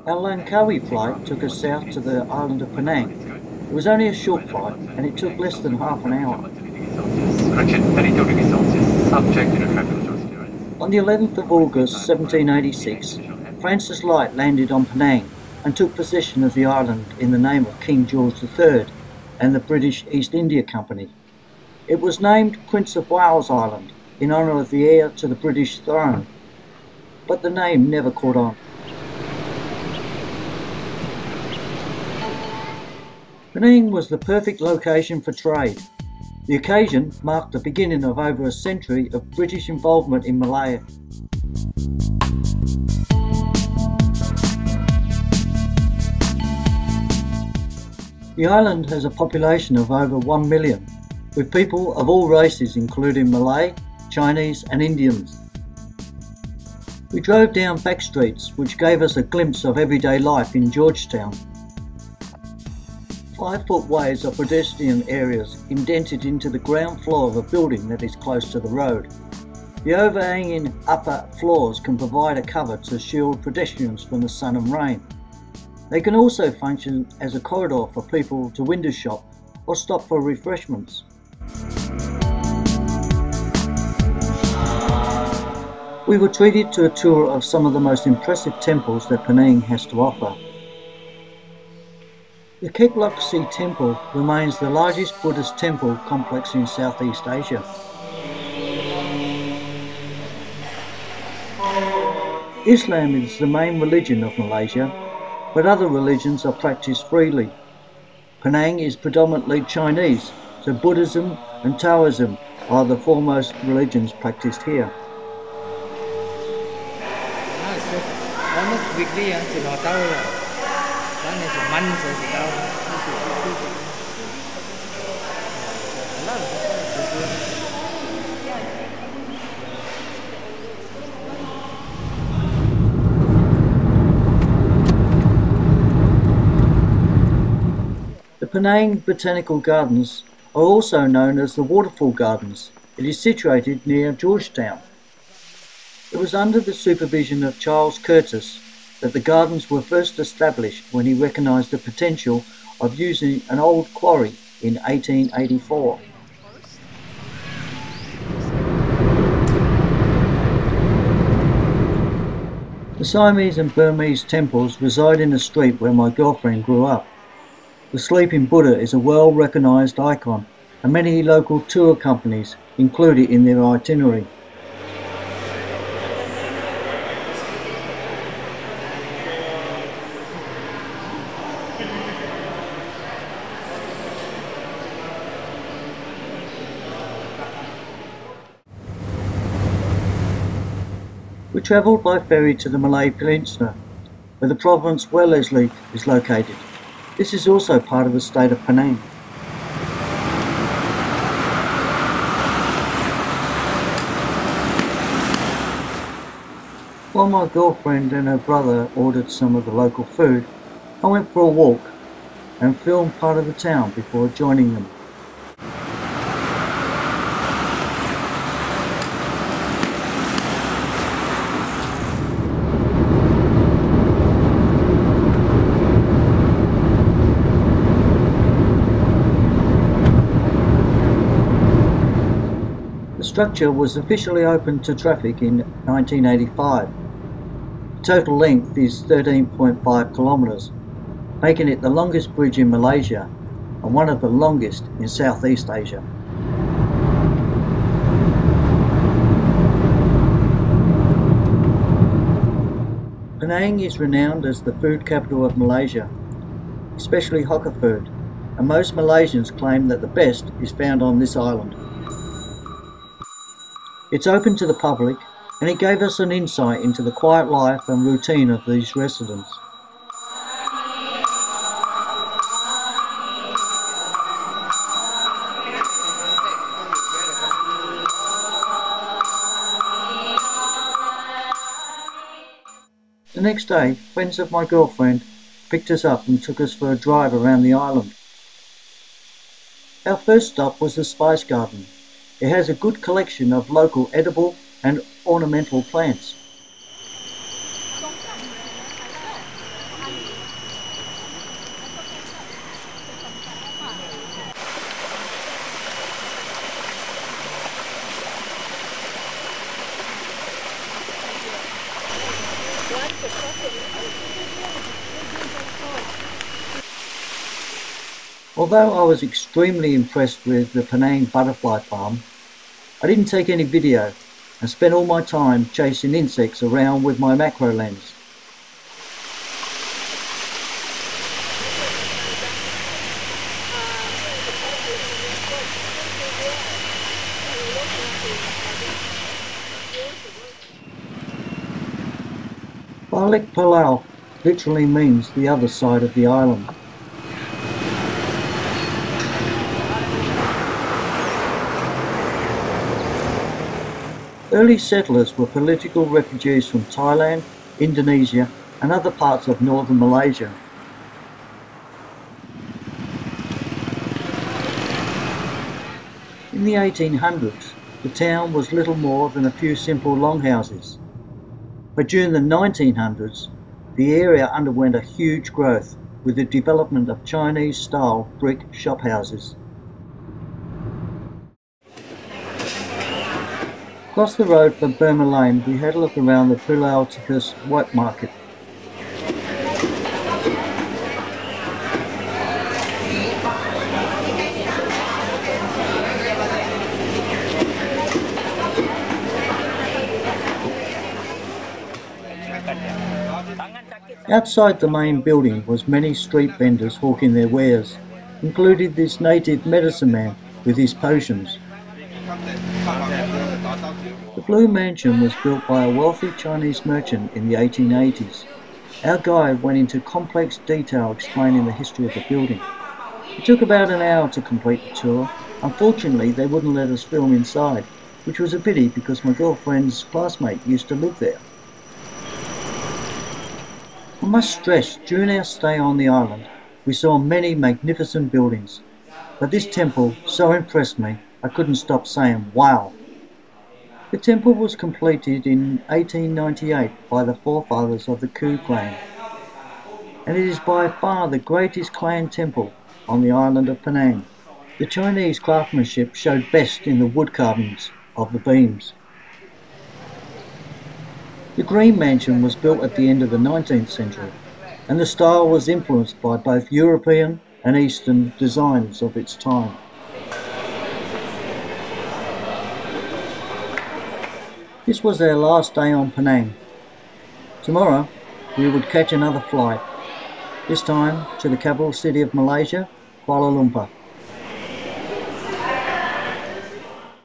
Our Langkawi flight took us south to the island of Penang. It was only a short flight and it took less than half an hour. On the 11th of August 1786, Francis Light landed on Penang and took possession of the island in the name of King George III and the British East India Company. It was named Prince of Wales Island in honour of the heir to the British throne, but the name never caught on. Penang was the perfect location for trade. The occasion marked the beginning of over a century of British involvement in Malaya. The island has a population of over 1 million, with people of all races including Malay, Chinese and Indians. We drove down back streets which gave us a glimpse of everyday life in Georgetown. 5-foot ways of pedestrian areas indented into the ground floor of a building that is close to the road. The overhanging upper floors can provide a cover to shield pedestrians from the sun and rain. They can also function as a corridor for people to window shop or stop for refreshments. We were treated to a tour of some of the most impressive temples that Penang has to offer. The Kek Lok Si Temple remains the largest Buddhist temple complex in Southeast Asia. Islam is the main religion of Malaysia, but other religions are practiced freely. Penang is predominantly Chinese, so Buddhism and Taoism are the foremost religions practiced here. The Penang Botanical Gardens are also known as the Waterfall Gardens. It is situated near Georgetown. It was under the supervision of Charles Curtis that the gardens were first established when he recognised the potential of using an old quarry in 1884. The Siamese and Burmese temples reside in the street where my girlfriend grew up. The Sleeping Buddha is a well-recognised icon, and many local tour companies include it in their itinerary. We travelled by ferry to the Malay Peninsula, where the province where Leslie is located. This is also part of the state of Penang. While my girlfriend and her brother ordered some of the local food, I went for a walk and filmed part of the town before joining them. The structure was officially opened to traffic in 1985. The total length is 13.5 kilometres, making it the longest bridge in Malaysia and one of the longest in Southeast Asia. Penang is renowned as the food capital of Malaysia, especially hawker food, and most Malaysians claim that the best is found on this island. It's open to the public, and it gave us an insight into the quiet life and routine of these residents. The next day, friends of my girlfriend picked us up and took us for a drive around the island. Our first stop was the Spice Garden. It has a good collection of local edible and ornamental plants. Although I was extremely impressed with the Penang butterfly farm, I didn't take any video and spent all my time chasing insects around with my macro lens. Balik Pulau literally means the other side of the island. Early settlers were political refugees from Thailand, Indonesia and other parts of northern Malaysia. In the 1800s, the town was little more than a few simple longhouses. But during the 1900s, the area underwent a huge growth with the development of Chinese-style brick shophouses. Across the road from Burma Lane, we had a look around the Pulau Tikus wet market. Outside the main building was many street vendors hawking their wares, including this native medicine man with his potions. The Blue Mansion was built by a wealthy Chinese merchant in the 1880s. Our guide went into complex detail explaining the history of the building. It took about an hour to complete the tour. Unfortunately, they wouldn't let us film inside, which was a pity because my girlfriend's classmate used to live there. I must stress, during our stay on the island, we saw many magnificent buildings, but this temple so impressed me I couldn't stop saying wow. The temple was completed in 1898 by the forefathers of the Ku clan, and it is by far the greatest clan temple on the island of Penang. The Chinese craftsmanship showed best in the wood carvings of the beams. The Green Mansion was built at the end of the 19th century, and the style was influenced by both European and Eastern designs of its time. This was our last day on Penang. Tomorrow we would catch another flight, this time to the capital city of Malaysia, Kuala Lumpur.